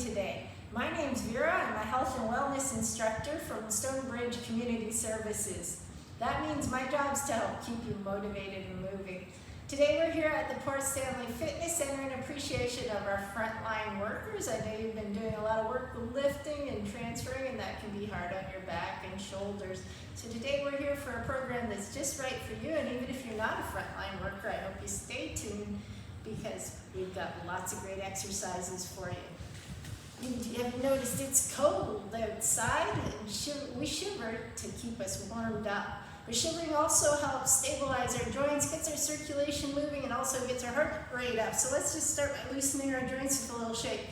today? My name's Vera. I'm a health and wellness instructor from Stonebridge Community Services. That means my job's to help keep you motivated and moving. Today we're here at the Port Stanley Fitness Center in appreciation of our frontline workers. I know you've been doing a lot of work with lifting and transferring, and that can be hard on your back and shoulders. So today we're here for a program that's just right for you, and even if you're not a frontline worker, I hope you stay tuned because we've got lots of great exercises for you. Have you noticed it's cold outside? And we shiver to keep us warmed up. But shivering also helps stabilize our joints, gets our circulation moving, and also gets our heart rate up. So let's just start by loosening our joints with a little shake.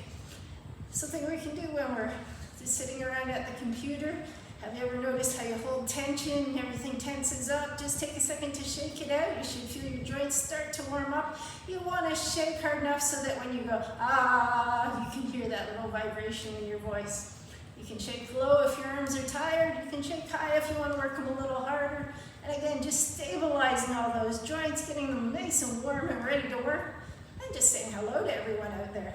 Something we can do when we're just sitting around at the computer. Have you ever noticed how you hold tension and everything tenses up? Just take a second to shake it out. You should feel your joints start to warm up. You want to shake hard enough so that when you go, ah, you can hear that little vibration in your voice. You can shake low if your arms are tired. You can shake high if you want to work them a little harder. And again, just stabilizing all those joints, getting them nice and warm and ready to work, and just saying hello to everyone out there.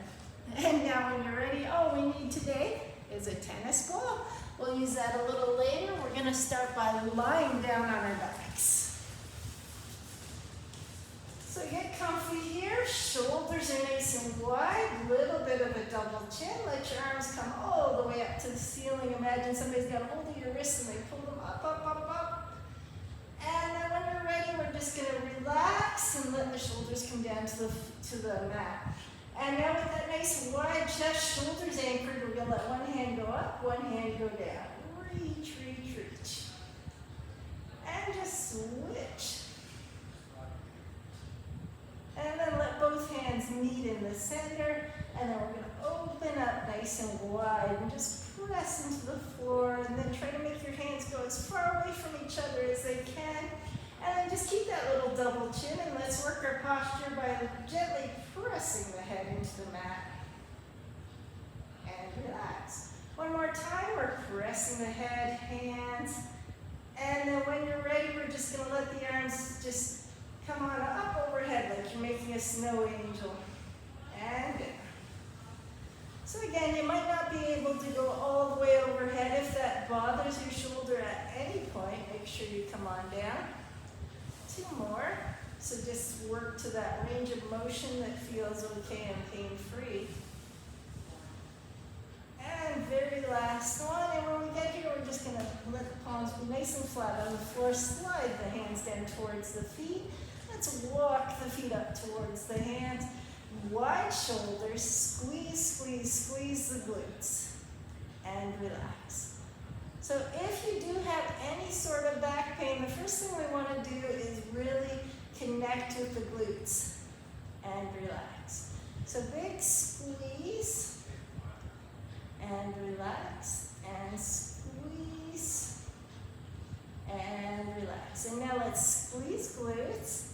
And now when you're ready, all we need today is a tennis ball. We'll use that a little later. We're going to start by lying down on our backs. So get comfy here. Shoulders are nice and wide. Little bit of a double chin. Let your arms come all the way up to the ceiling. Imagine somebody's got a hold of your wrists and they pull them up, up, up, up. And then when you're ready, we're just going to relax and let the shoulders come down to the mat. And now with that nice wide chest, shoulders anchored, we're going to let one hand go up, one hand go down. Reach, reach, reach. And just switch. And then let both hands meet in the center. And then we're going to open up nice and wide and just press into the floor. And then try to make your hands go as far away from each other as they can. And then just keep that little double chin, and let's work our posture by gently pressing the head into the mat. And relax. One more time, we're pressing the head, hands. And then when you're ready, we're just going to let the arms just come on up overhead like you're making a snow angel. And down. So again, you might not be able to go all the way overhead. If that bothers your shoulder at any point, make sure you come on down. 2 more. So just work to that range of motion that feels okay and pain-free. And very last one. And when we get here, we're just going to let the palms be nice and flat on the floor. Slide the hands down towards the feet. Let's walk the feet up towards the hands. Wide shoulders. Squeeze, squeeze, squeeze the glutes. And relax. So if you do have any sort of back pain, the first thing we want to do is really connect with the glutes and relax. So big squeeze and relax and squeeze and relax. And now let's squeeze glutes,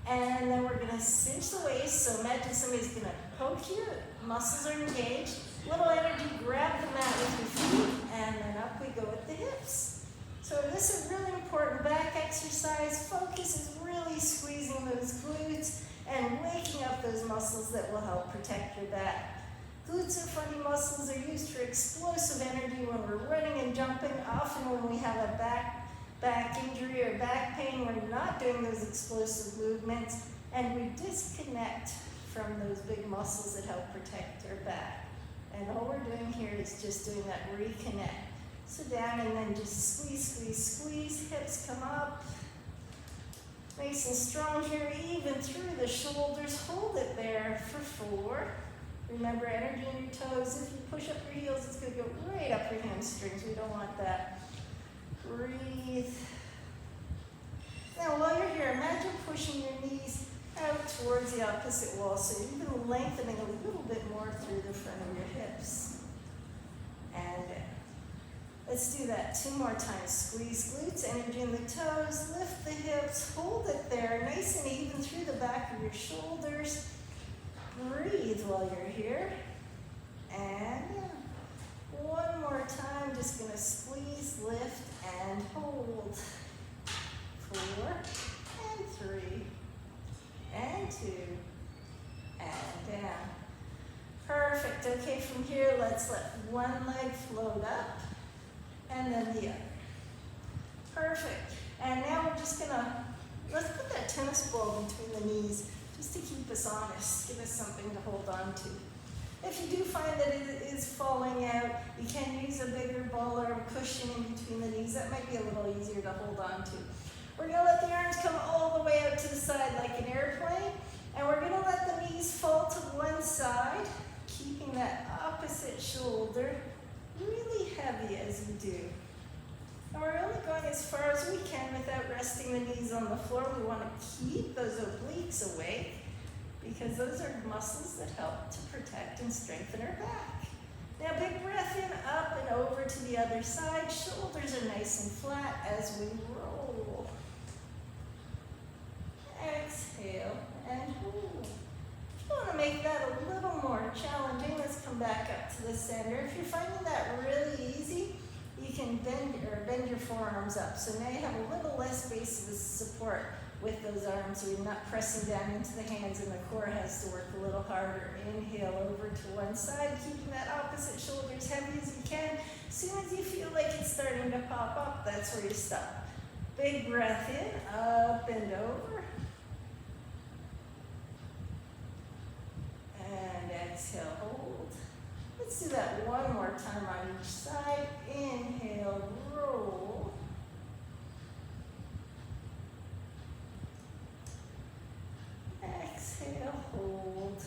and then we're going to cinch the waist. So imagine somebody's going to poke you, muscles are engaged. Little energy, grab the mat with your feet, and then up we go with the hips. So this is a really important back exercise. Focus is really squeezing those glutes and waking up those muscles that will help protect your back. Glutes are funny muscles. They're used for explosive energy when we're running and jumping. Often when we have a back injury or back pain, we're not doing those explosive movements, and we disconnect from those big muscles that help protect our back. And all we're doing here is just doing that reconnect. So down and then just squeeze, squeeze, squeeze. Hips come up. Nice and strong here, even through the shoulders. Hold it there for 4. Remember, energy in your toes. If you push up your heels, it's going to go right up your hamstrings. We don't want that. Breathe. Now while you're here, imagine pushing your knees out towards the opposite wall, so you're even lengthening a little bit more through the front of your hips. And let's do that 2 more times. Squeeze glutes, energy in the toes, lift the hips, hold it there, nice and even through the back of your shoulders. Breathe while you're here. And 1 more time, just going to squeeze, lift, and hold. 4 and 3. And 2, and down. Perfect. Okay, from here, let's let one leg float up and then the other. Perfect. And now we're just gonna, let's put that tennis ball between the knees just to keep us honest, give us something to hold on to. If you do find that it is falling out, you can use a bigger ball or a cushion in between the knees. That might be a little easier to hold on to. We're gonna let the arms come all the way out to the side like an airplane, and we're gonna let the knees fall to one side, keeping that opposite shoulder really heavy as you do. And we're only going as far as we can without resting the knees on the floor. We want to keep those obliques awake because those are muscles that help to protect and strengthen our back. Now big breath in, up and over to the other side. Shoulders are nice and flat as we roll. Exhale and hold. If you want to make that a little more challenging, let's come back up to the center. If you're finding that really easy, you can bend your forearms up. So now you have a little less base of support with those arms, so you're not pressing down into the hands and the core has to work a little harder. Inhale over to one side, keeping that opposite shoulder as heavy as you can. As soon as you feel like it's starting to pop up, that's where you stop. Big breath in, up and over. And exhale, hold. Let's do that one more time on each side. Inhale, roll. Exhale, hold.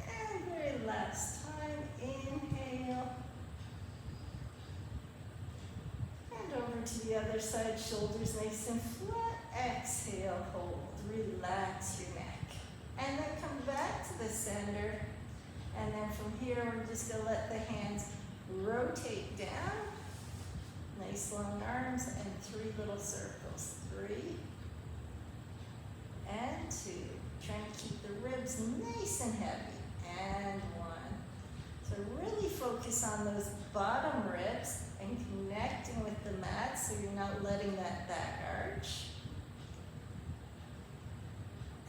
And very last time, inhale. And over to the other side, shoulders nice and flat. Exhale, hold. Relax your neck. And then come back to the center. And then from here, we're just going to let the hands rotate down. Nice long arms and 3 little circles. 3 and 2. Trying to keep the ribs nice and heavy. And 1. So really focus on those bottom ribs and connecting with the mat so you're not letting that back arch.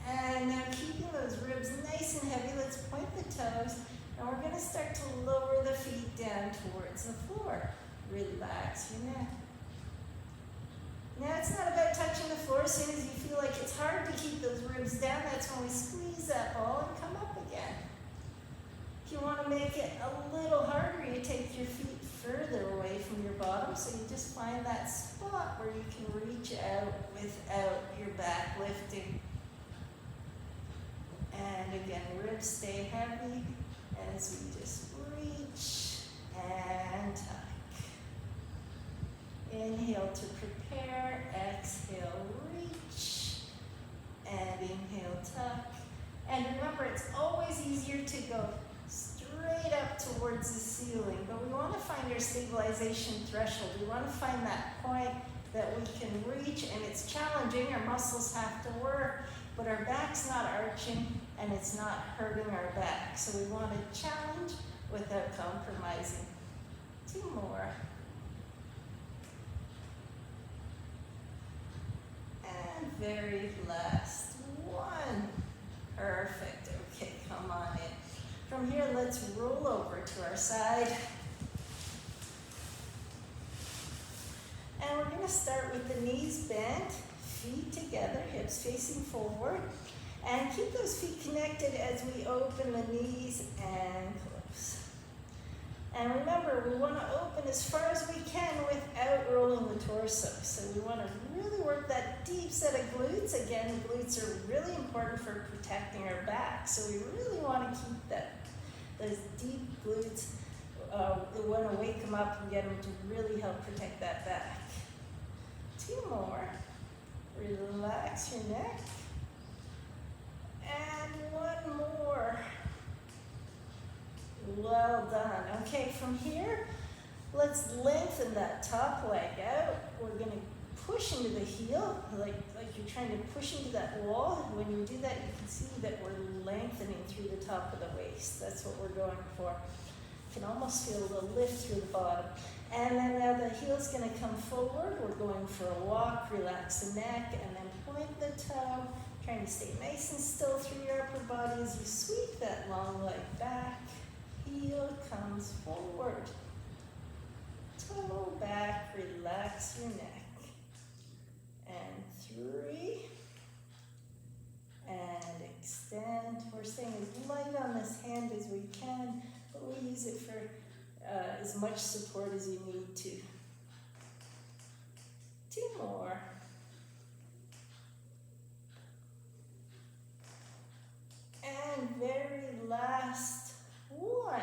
And now keeping those ribs nice and heavy, let's point the toes, and we're going to start to lower the feet down towards the floor. Relax your neck. Now it's not about touching the floor. As soon as you feel like it's hard to keep those ribs down, that's when we squeeze that ball and come up again. If you want to make it a little harder, you take your feet further away from your bottom, so you just find that spot where you can reach out without your back lifting. And again, ribs stay heavy as we just reach and tuck. Inhale to prepare, exhale, reach, and inhale, tuck. And remember, it's always easier to go straight up towards the ceiling, but we want to find our stabilization threshold. We want to find that point that we can reach, and it's challenging. Our muscles have to work, but our back's not arching and it's not hurting our back. So we want to challenge without compromising. 2 more. And very last one. Perfect. Okay, come on in. From here, let's roll over to our side. And we're going to start with the knees bent, feet together, hips facing forward, and keep those feet connected as we open the knees and close. And remember, we want to open as far as we can without rolling the torso. So we want to really work that deep set of glutes. Again, glutes are really important for protecting our back. So we really want to keep those deep glutes. We want to wake them up and get them to really help protect that back. 2 more. Relax your neck. And 1 more. Well done. Okay, from here, let's lengthen that top leg out. We're going to push into the heel, like you're trying to push into that wall. When you do that, you can see that we're lengthening through the top of the waist. That's what we're going for. You can almost feel the lift through the bottom. And then now the heel's going to come forward. We're going for a walk. Relax the neck, and then point the toe. Trying to stay nice and still through your upper body as you sweep that long leg back. Heel comes forward. Toe back, relax your neck. And 3. And extend. We're staying as light on this hand as we can, but we use it for as much support as you need to. 2 more. And very last 1.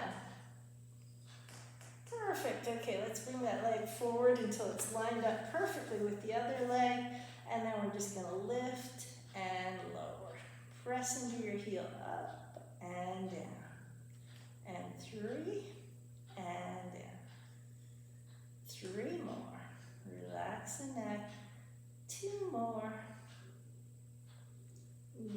Perfect. Okay, let's bring that leg forward until it's lined up perfectly with the other leg. And then we're just going to lift and lower. Press into your heel up and down. And 3 and down. 3 more. Relax the neck. 2 more.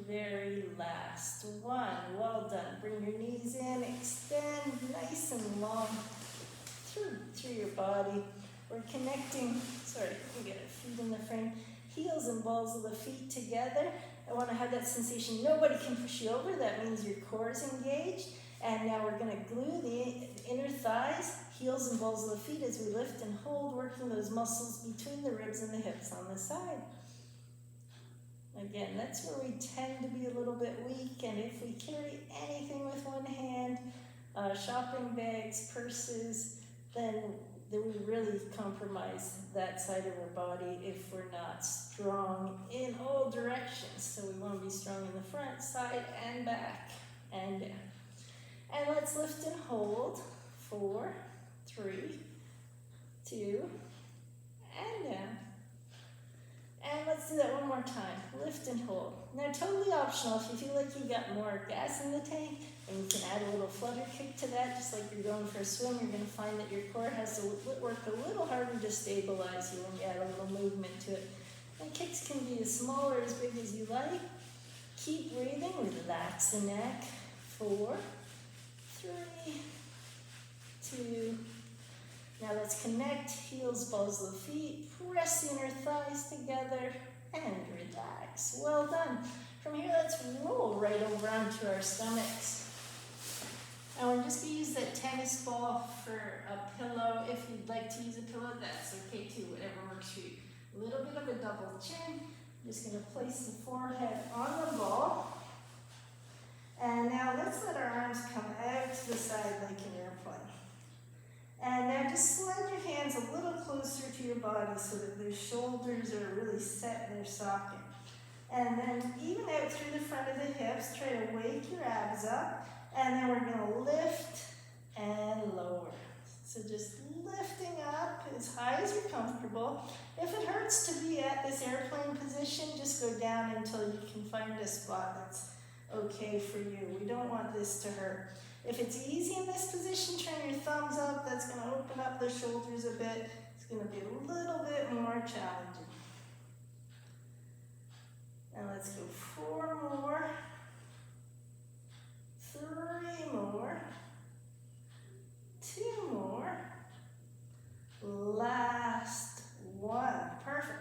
Very last 1. Well done. Bring your knees in. Extend nice and long through your body. We're connecting, sorry, we get our feet in the frame. Heels and balls of the feet together. I want to have that sensation. Nobody can push you over. That means your core is engaged. And now we're going to glue the inner thighs, heels and balls of the feet as we lift and hold, working those muscles between the ribs and the hips on the side. Again, that's where we tend to be a little bit weak, and if we carry anything with one hand, shopping bags, purses, then we really compromise that side of our body if we're not strong in all directions. So we want to be strong in the front, side, and back, and down. And let's lift and hold. 4, 3, 2, and down. And let's do that one more time. Lift and hold. Now, totally optional. If you feel like you got more gas in the tank, and you can add a little flutter kick to that, just like you're going for a swim, you're going to find that your core has to work a little harder to stabilize you when you add a little movement to it. And kicks can be as small or as big as you like. Keep breathing. Relax the neck. 4, 3, 2. Now let's connect, heels, balls of the feet, press the inner thighs together, and relax. Well done. From here, let's roll right over onto our stomachs. And we're just going to use that tennis ball for a pillow. If you'd like to use a pillow, that's okay too, whatever works for you. A little bit of a double chin. I'm just going to place the forehead on the ball. And now let's let our arms come out to the side like an airplane. And now just slide your hands a little closer to your body so that their shoulders are really set in their socket. And then even out through the front of the hips, try to wake your abs up. And then we're going to lift and lower. So just lifting up as high as you're comfortable. If it hurts to be at this airplane position, just go down until you can find a spot that's okay for you. We don't want this to hurt. If it's easy in this position, turn your thumbs up. That's going to open up the shoulders a bit. It's going to be a little bit more challenging. And let's go 4 more. 3 more. 2 more. Last 1. Perfect.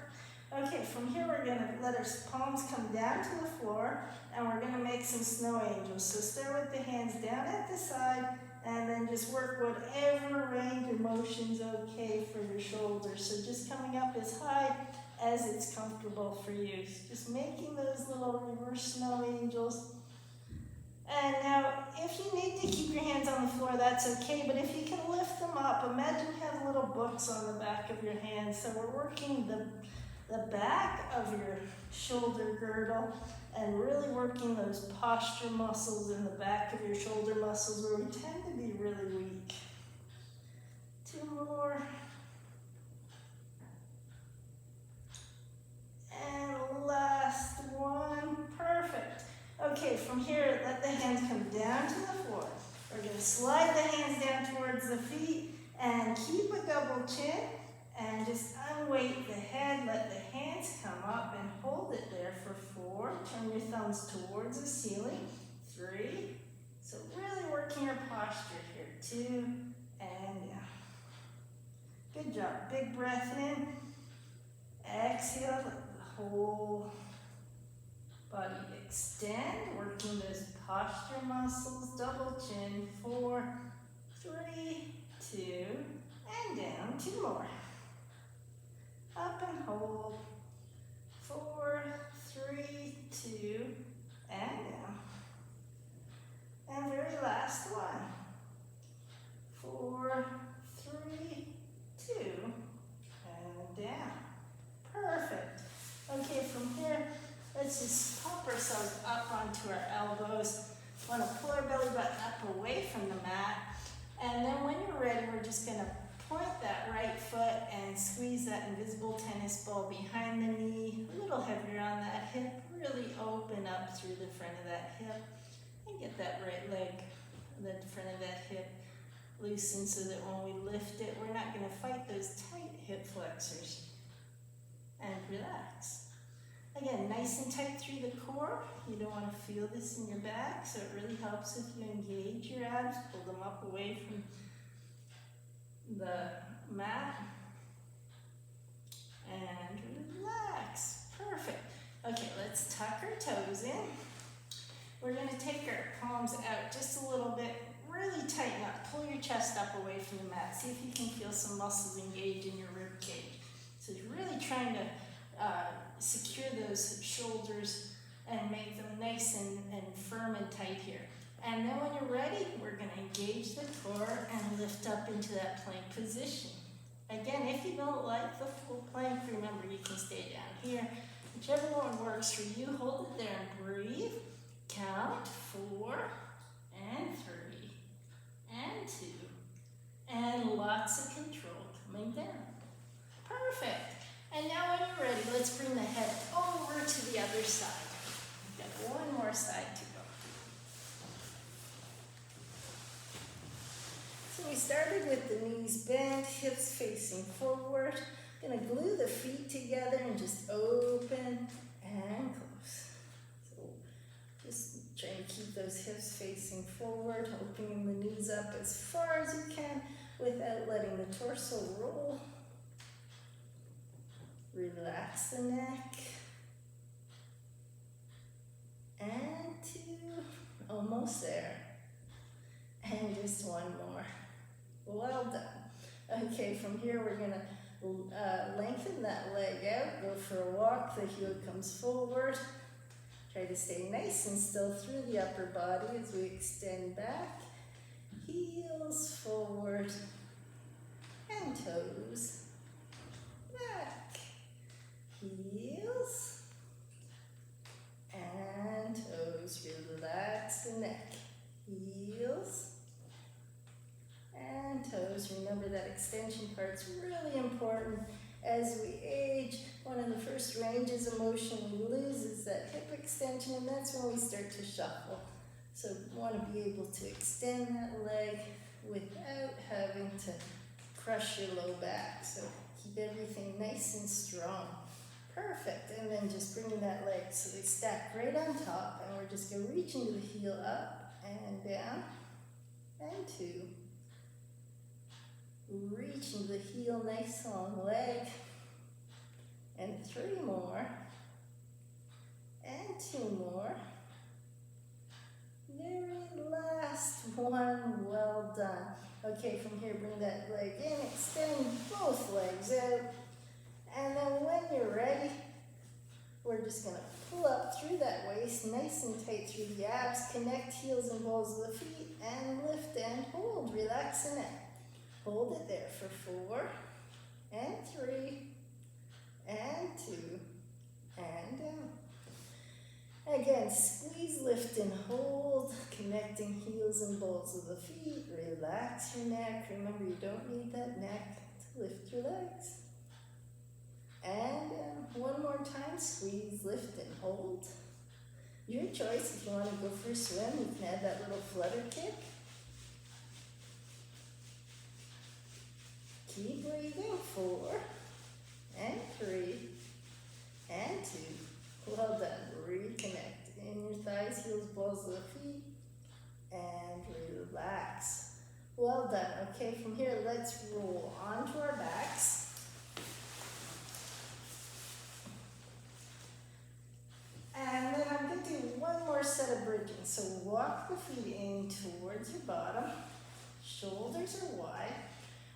Okay, from here we're going to let our palms come down to the floor, and we're going to make some snow angels. So start with the hands down at the side, and then just work whatever range of motion's okay for your shoulders. So just coming up as high as it's comfortable for you. So just making those little reverse snow angels. And now, if you need to keep your hands on the floor, that's okay, but if you can lift them up, imagine you have little books on the back of your hands. So we're working the back of your shoulder girdle and really working those posture muscles in the back of your shoulder muscles where we tend to be really weak. 2 more. And last 1. Perfect. Okay, from here, let the hands come down to the floor. We're going to slide the hands down towards the feet and keep a double chin. And just unweight the head, let the hands come up and hold it there for 4. Turn your thumbs towards the ceiling. 3. So really working your posture here. 2 and down. Good job. Big breath in. Exhale, let the whole Body extend, working those posture muscles, double chin, 4, 3, 2, and down, 2 more. Up and hold, 4, 3, 2, and down. And very last one, 4, 3, 2, and down. Perfect. Okay, from here, let's just pop ourselves up onto our elbows. Want to pull our belly button up away from the mat. And then when you're ready, we're just going to point that right foot and squeeze that invisible tennis ball behind the knee. A little heavier on that hip. Really open up through the front of that hip. And get that right leg, the front of that hip, loosened so that when we lift it, we're not going to fight those tight hip flexors. And relax. Again, nice and tight through the core. You don't want to feel this in your back, so it really helps if you engage your abs, pull them up away from the mat, and relax. Perfect. Okay, let's tuck our toes in. We're going to take our palms out just a little bit. Really tighten up. Pull your chest up away from the mat. See if you can feel some muscles engage in your rib cage. So you're really trying to secure those shoulders and make them nice and firm and tight here. And then when you're ready, we're going to engage the core and lift up into that plank position. Again, if you don't like the full plank, remember you can stay down here. Whichever one works for you, hold it there and breathe. Count 4 and 3 and 2. And lots of control coming down. Perfect. And now when you're ready, let's bring the head over to the other side. We've got one more side to go. So we started with the knees bent, hips facing forward. Gonna glue the feet together and just open and close. So just trying to keep those hips facing forward, opening the knees up as far as you can without letting the torso roll. Relax the neck. And 2, almost there. And just one more. Well done. Okay, from here we're gonna lengthen that leg out, go for a walk, the heel comes forward. Try to stay nice and still through the upper body as we extend back. Heels forward and toes back. Heels and toes. Relax the neck. Heels and toes. Remember that extension part's really important. As we age, one of the first ranges of motion we lose is that hip extension, and that's when we start to shuffle. So we want to be able to extend that leg without having to crush your low back. So keep everything nice and strong. Perfect. And then just bring that leg so they stack right on top, and we're just going to reach into the heel up and down, and 2. Reach into the heel, nice long leg, and 3 more, and 2 more. Very last one, well done. Okay, from here, bring that leg in, extend both legs out, and then when you're ready, we're just going to pull up through that waist, nice and tight through the abs, connect heels and balls of the feet, and lift and hold. Relax the neck. Hold it there for 4, and 3, and 2, and down. Again, squeeze, lift, and hold, connecting heels and balls of the feet. Relax your neck. Remember, you don't need that neck to lift your legs. And one more time, squeeze, lift, and hold. Your choice. If you want to go for a swim, you can add that little flutter kick. Keep breathing. 4, and 3, and 2. Well done. Reconnect in your thighs, heels, balls of the feet, and relax. Well done. Okay, from here, let's roll onto our backs. And then I'm straighten. So walk the feet in towards your bottom. Shoulders are wide.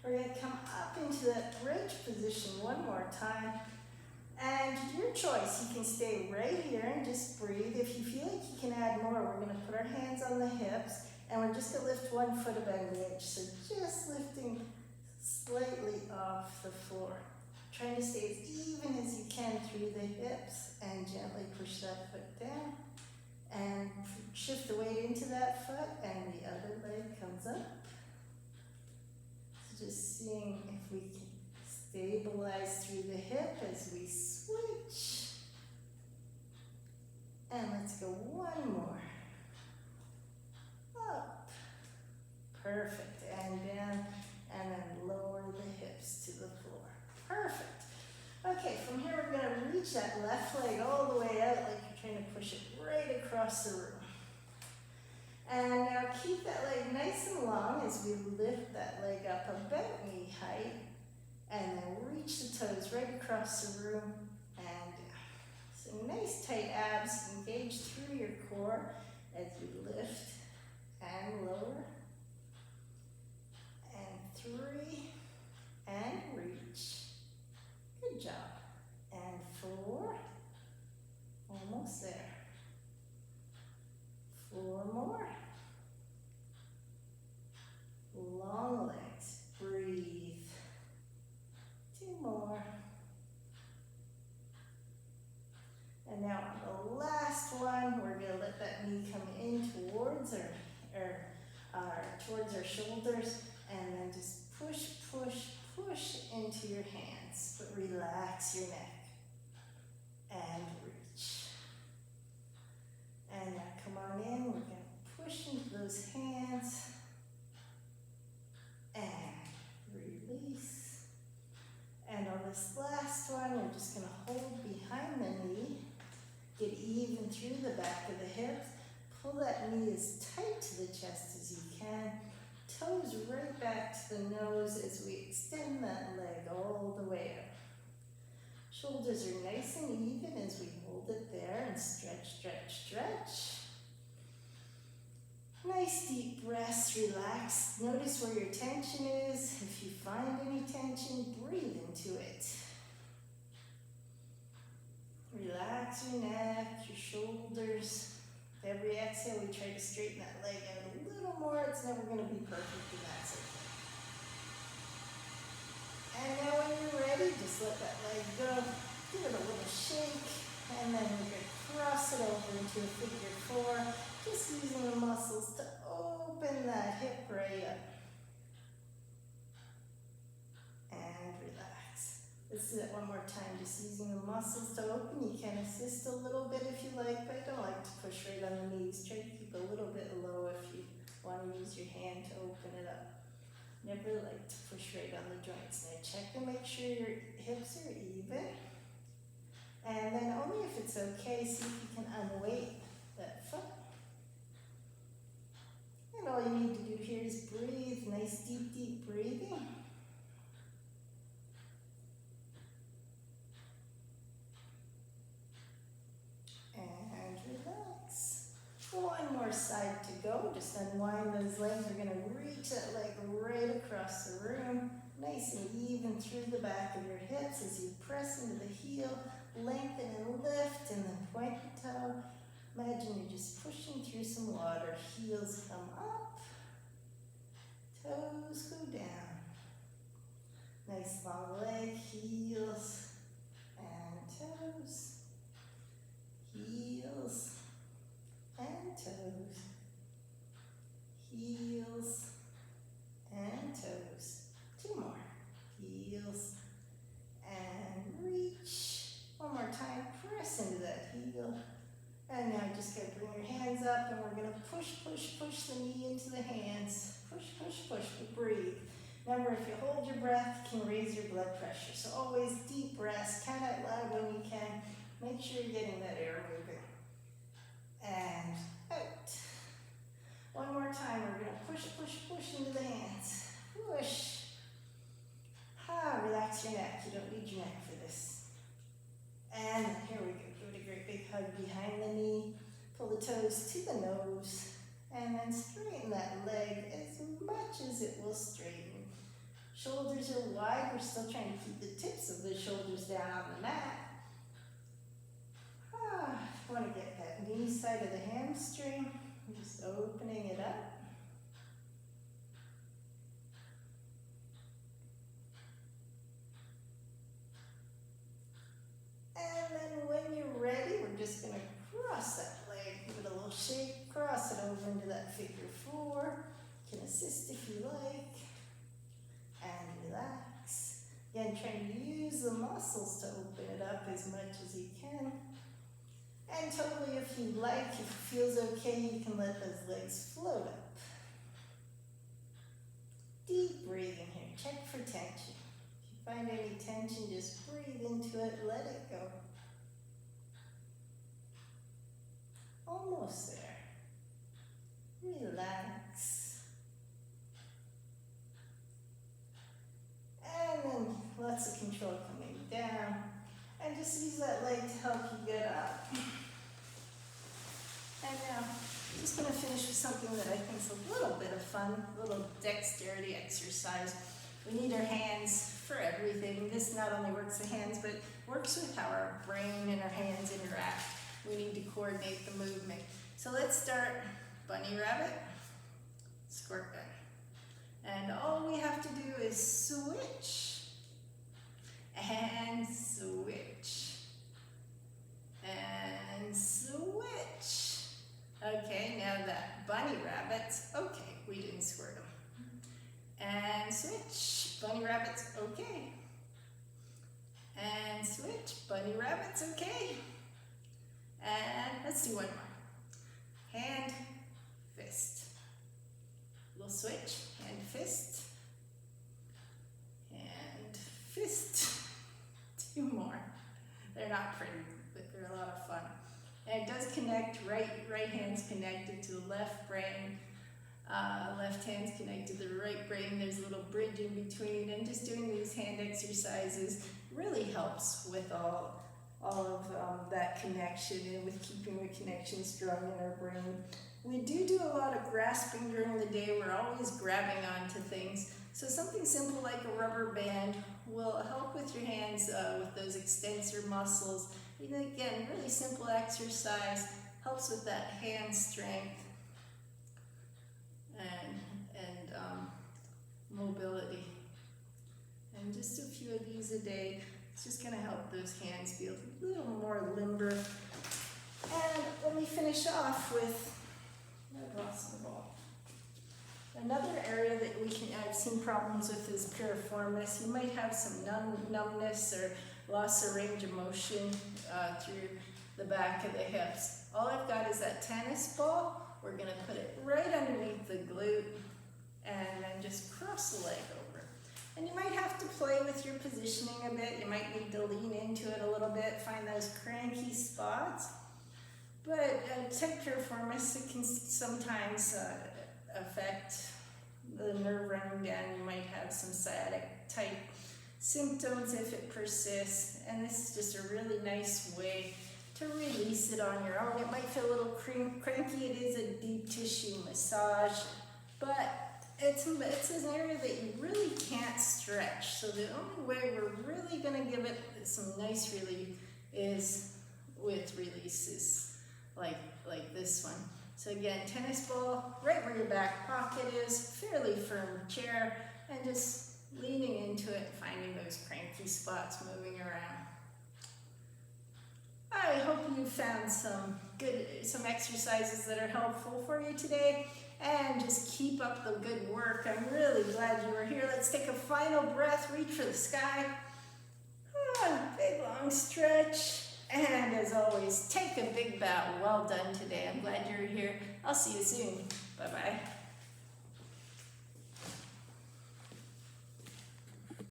We're going to come up into that bridge position one more time. And your choice, you can stay right here and just breathe. If you feel like you can add more, we're going to put our hands on the hips and we're just going to lift 1 foot above the edge. So just lifting slightly off the floor. Trying to stay as even as you can through the hips and gently push that foot down. And shift the weight into that foot and the other leg comes up. So just seeing if we can stabilize through the hip as we switch. And let's go one more. Up. Perfect. And down. And then lower the hips to the floor. Perfect. Okay, from here we're going to reach that left leg all the way out like you're trying to push it right across the room. And now keep that leg nice and long as we lift that leg up about knee height. And then reach the toes right across the room and down. So nice tight abs, engage through your core as you lift and lower. And 3, and reach. Good job. And 4, almost there. 4 more. Long legs, breathe. 2 more. And now on the last one, we're going to let that knee come in towards towards our shoulders, and then just push, push, push into your hands, but relax your neck and reach. And now come on in, we're going to push into those hands and release. And on this last one, we're just going to hold behind the knee, get even through the back of the hips, pull that knee as tight to the chest as you can, toes right back to the nose as we extend that leg all the way up. Shoulders are nice and even as we hold it there and stretch, stretch, stretch. Nice deep breaths, relax. Notice where your tension is. If you find any tension, breathe into it. Relax your neck, your shoulders. With every exhale, we try to straighten that leg out a little more. It's never going to be perfect, and that's okay. And now when you're ready, just let that leg go. Give it a little shake, and then we're going to cross it over into a figure 4, just using the muscles to open that hip right up. And relax. Let's do that one more time, just using the muscles to open. You can assist a little bit if you like, but I don't like to push right on the knees. Try to keep a little bit low if you want to use your hand to open it up. Never like to push right on the joints. Now check to make sure your hips are even. And then only if it's okay, see if you can unweight that foot. And all you need to do here is breathe, nice deep, deep breathing. And relax. One more side to go. Just unwind those legs. We're going to reach that leg right across the room. Nice and even through the back of your hips as you press into the heel. Lengthen and lift, and then point the toe. Imagine you're just pushing through some water. Heels come up. Toes go down. Nice long leg, heels and toes. Heels and toes. Heels and toes. 2 more. Heels and reach. One more time, press into that heel. And now just going to bring your hands up, and we're going to push, push, push the knee into the hands. Push, push, push, but breathe. Remember, if you hold your breath, you can raise your blood pressure. So always deep breaths, count out loud when you can. Make sure you're getting that air moving. And out. One more time, we're going to push, push, push into the hands. Push. Relax your neck. You don't need your neck for this. And here we go. Give it a great big hug behind the knee. Pull the the toes to the nose, and then straighten that leg as much as it will straighten. Shoulders are wide. We're still trying to keep the tips of the shoulders down on the mat. Want to get that knee side of the hamstring. Just opening it up. And then when you're ready, we're just going to cross that leg. Give it a little shake. Cross it over into that figure 4. You can assist if you like. And relax. Again, trying to use the muscles to open it up as much as you can. And totally, if you like, if it feels okay, you can let those legs float up. Deep breathing here. Check for tension. If you find any tension, just breathe into it, let it go. Almost there. Relax. And then lots of control coming down. And just use that leg to help you get up. And now, just going to finish with something that I think is a little bit of fun, a little dexterity exercise. We need our hands for everything. This not only works the hands, but works with how our brain and our hands interact. We need to coordinate the movement. So let's start bunny rabbit, squirt gun. And all we have to do is switch. And switch. And switch. Okay, now that bunny rabbits, okay, we didn't squirt them. And switch, bunny rabbits, okay. And switch, bunny rabbits, okay. And let's do one more. Hand, fist. We'll switch, hand, fist. And fist. 2 more. They're not pretty, but they're a lot of fun. And it does connect, right hand's connected to the left brain, left hand's connected to the right brain. There's a little bridge in between, and just doing these hand exercises really helps with all of that connection and with keeping the connection strong in our brain. We do a lot of grasping during the day. We're always grabbing onto things. So something simple like a rubber band will help with your hands with those extensor muscles. You know, again, really simple exercise, helps with that hand strength and mobility. And just a few of these a day, it's just going to help those hands be a little more limber. And let me finish off with another area that I've seen problems with is piriformis. You might have some numbness or loss of range of motion through the back of the hips. All I've got is that tennis ball. We're going to put it right underneath the glute and then just cross the leg over. And you might have to play with your positioning a bit. You might need to lean into it a little bit, find those cranky spots. But type piriformis, it can sometimes affect the nerve running down. You might have some sciatic type symptoms if it persists, and this is just a really nice way to release it on your own. It might feel a little cranky. It is a deep tissue massage, but it's an area that you really can't stretch. So the only way we're really going to give it some nice relief is with releases like this one. So again, tennis ball right where your back pocket is, fairly firm chair, and just leaning into it, finding those cranky spots moving around. I hope you found some exercises that are helpful for you today, and just keep up the good work. I'm really glad you were here. Let's take a final breath, reach for the sky. Big long stretch. And as always, take a big bow. Well done today. I'm glad you're here. I'll see you soon. Bye-bye.